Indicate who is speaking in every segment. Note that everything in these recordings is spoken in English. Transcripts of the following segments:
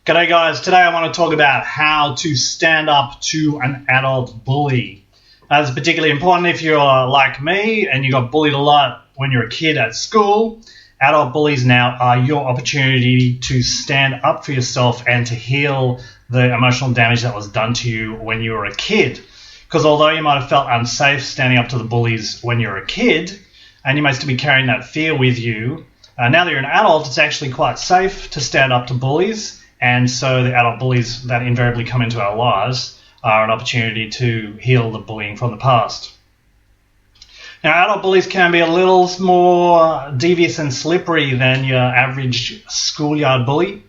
Speaker 1: G'day guys, today I want to talk about how to stand up to an adult bully. That's particularly important if you're like me and you got bullied a lot when you're a kid at school. Adult bullies now are your opportunity to stand up for yourself and to heal the emotional damage that was done to you when you were a kid. Because although you might have felt unsafe standing up to the bullies when you were a kid, and you may still be carrying that fear with you, now that you're an adult, it's actually quite safe to stand up to bullies. And so the adult bullies that invariably come into our lives are an opportunity to heal the bullying from the past. Now, adult bullies can be a little more devious and slippery than your average schoolyard bully.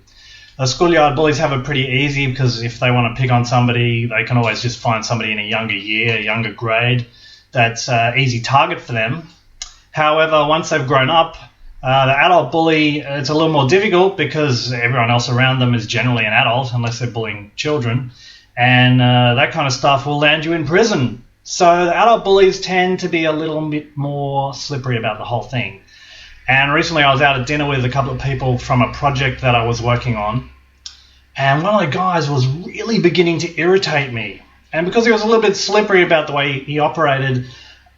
Speaker 1: Schoolyard bullies have it pretty easy because if they want to pick on somebody, they can always just find somebody in a younger year, a younger grade that's an easy target for them. However, once they've grown up, the adult bully, it's a little more difficult because everyone else around them is generally an adult unless they're bullying children, and that kind of stuff will land you in prison. So the adult bullies tend to be a little bit more slippery about the whole thing. And recently I was out at dinner with a couple of people from a project that I was working on, and one of the guys was really beginning to irritate me. And because he was a little bit slippery about the way he operated,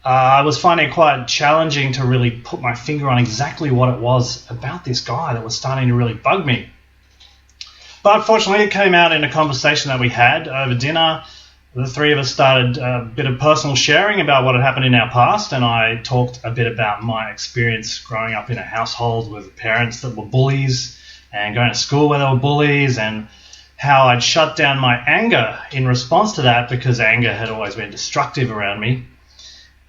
Speaker 1: I was finding it quite challenging to really put my finger on exactly what it was about this guy that was starting to really bug me. But fortunately, it came out in a conversation that we had over dinner. The three of us started a bit of personal sharing about what had happened in our past, and I talked a bit about my experience growing up in a household with parents that were bullies and going to school where they were bullies, and how I'd shut down my anger in response to that because anger had always been destructive around me.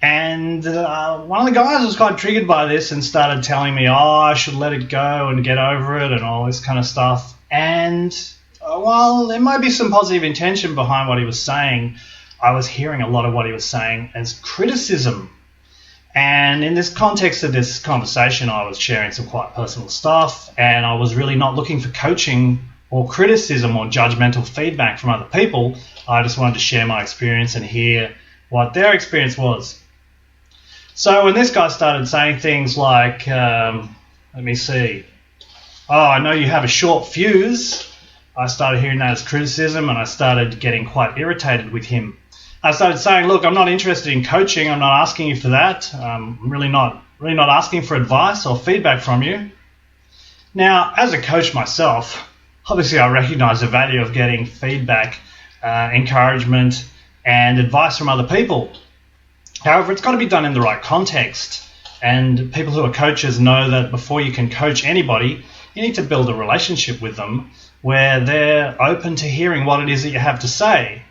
Speaker 1: And one of the guys was quite triggered by this and started telling me, I should let it go and get over it and all this kind of stuff. And while there might be some positive intention behind what he was saying, I was hearing a lot of what he was saying as criticism. And in this context of this conversation, I was sharing some quite personal stuff, and I was really not looking for coaching or criticism or judgmental feedback from other people. I just wanted to share my experience and hear what their experience was. So when this guy started saying things like, let me see, I know you have a short fuse, I started hearing that as criticism, and I started getting quite irritated with him. I started saying, look, I'm not interested in coaching, I'm not asking you for that, I'm really not asking for advice or feedback from you. Now, as a coach myself, obviously I recognize the value of getting feedback, encouragement, and advice from other people. However, it's got to be done in the right context, and people who are coaches know that before you can coach anybody, you need to build a relationship with them where they're open to hearing what it is that you have to say.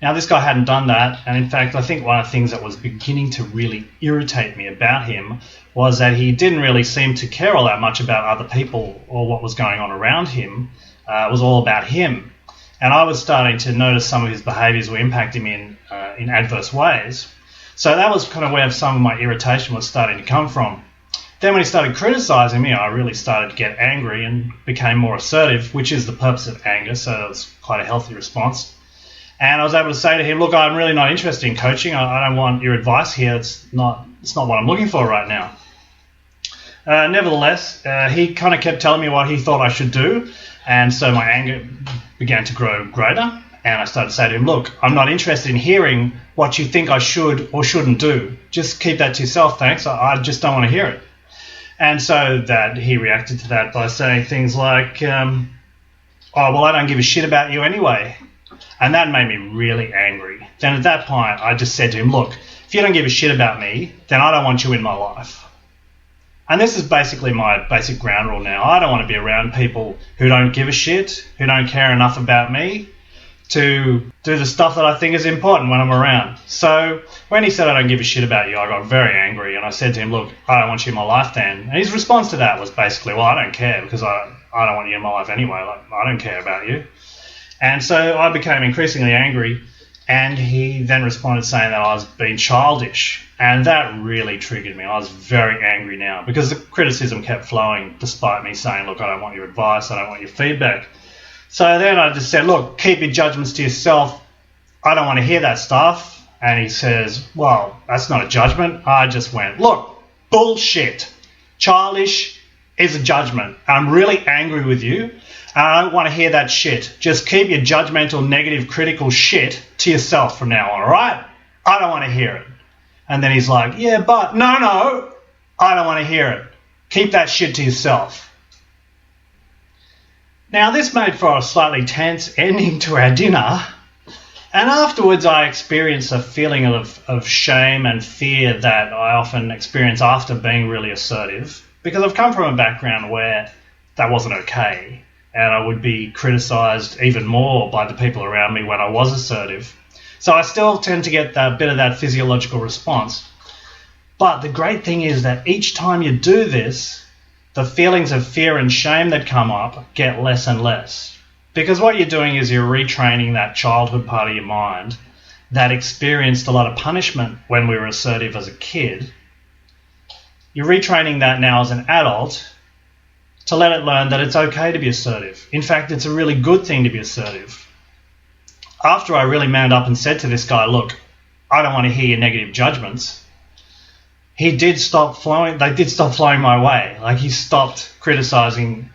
Speaker 1: Now, this guy hadn't done that, and in fact, I think one of the things that was beginning to really irritate me about him was that he didn't really seem to care all that much about other people or what was going on around him. It was all about him. And I was starting to notice some of his behaviours were impacting me in adverse ways. So that was kind of where some of my irritation was starting to come from. Then when he started criticising me, I really started to get angry and became more assertive, which is the purpose of anger, so that was quite a healthy response. And I was able to say to him, look, I'm really not interested in coaching. I don't want your advice here. It's not what I'm looking for right now. Nevertheless, he kind of kept telling me what he thought I should do, and so my anger began to grow greater. And I started to say to him, look, I'm not interested in hearing what you think I should or shouldn't do. Just keep that to yourself, thanks. I just don't want to hear it. And so that he reacted to that by saying things like, I don't give a shit about you anyway. And that made me really angry. Then at that point, I just said to him, look, if you don't give a shit about me, then I don't want you in my life. And this is basically my basic ground rule now. I don't want to be around people who don't give a shit, who don't care enough about me to do the stuff that I think is important when I'm around. So when he said I don't give a shit about you, I got very angry, and I said to him, look, I don't want you in my life then. And his response to that was basically, well, I don't care because I don't want you in my life anyway. Like, I don't care about you. And so I became increasingly angry, and he then responded saying that I was being childish. And that really triggered me. I was very angry now because the criticism kept flowing despite me saying, look, I don't want your advice, I don't want your feedback. So then I just said, look, keep your judgments to yourself. I don't want to hear that stuff. And he says, well, that's not a judgment. I just went, look, bullshit, childish, is a judgment. I'm really angry with you, and I don't want to hear that shit. Just keep your judgmental, negative, critical shit to yourself from now on, all right? I don't want to hear it. And then he's like, yeah, but no, I don't want to hear it. Keep that shit to yourself. Now, this made for a slightly tense ending to our dinner, and afterwards I experienced a feeling of shame and fear that I often experience after being really assertive, because I've come from a background where that wasn't okay, and I would be criticised even more by the people around me when I was assertive. So I still tend to get that bit of that physiological response. But the great thing is that each time you do this, the feelings of fear and shame that come up get less and less. Because what you're doing is you're retraining that childhood part of your mind that experienced a lot of punishment when we were assertive as a kid. You're retraining that now as an adult to let it learn that it's okay to be assertive. In fact, it's a really good thing to be assertive. After I really manned up and said to this guy, look, I don't want to hear your negative judgments, they did stop flowing my way. Like, he stopped criticising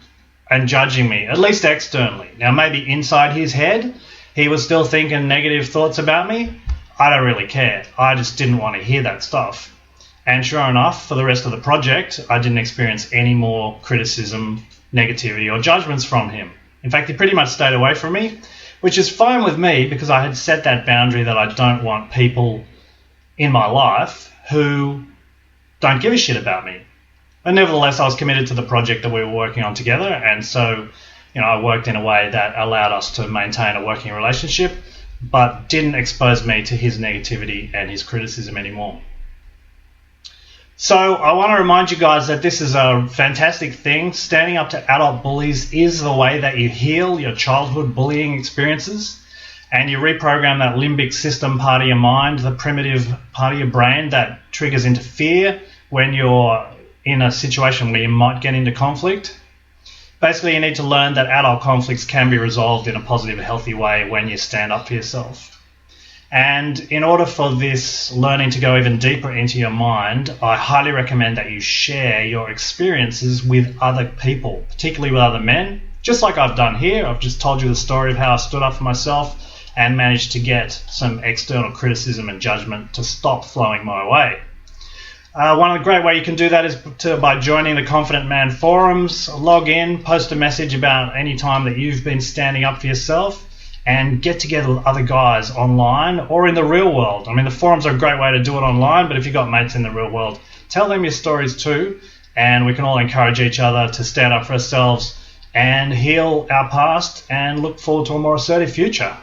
Speaker 1: and judging me, at least externally. Now, maybe inside his head, he was still thinking negative thoughts about me. I don't really care. I just didn't want to hear that stuff. And sure enough, for the rest of the project, I didn't experience any more criticism, negativity, or judgments from him. In fact, he pretty much stayed away from me, which is fine with me because I had set that boundary that I don't want people in my life who don't give a shit about me. But nevertheless, I was committed to the project that we were working on together, and so, I worked in a way that allowed us to maintain a working relationship, but didn't expose me to his negativity and his criticism anymore. So I want to remind you guys that this is a fantastic thing. Standing up to adult bullies is the way that you heal your childhood bullying experiences, and you reprogram that limbic system part of your mind, the primitive part of your brain that triggers into fear when you're in a situation where you might get into conflict. Basically, you need to learn that adult conflicts can be resolved in a positive, healthy way when you stand up for yourself. And in order for this learning to go even deeper into your mind, I highly recommend that you share your experiences with other people, particularly with other men, just like I've done here. I've just told you the story of how I stood up for myself and managed to get some external criticism and judgment to stop flowing my way. One of the great ways you can do that is by joining the Confident Man forums. Log in, post a message about any time that you've been standing up for yourself, and get together with other guys online or in the real world. I mean, the forums are a great way to do it online, but if you've got mates in the real world, tell them your stories too, and we can all encourage each other to stand up for ourselves and heal our past and look forward to a more assertive future.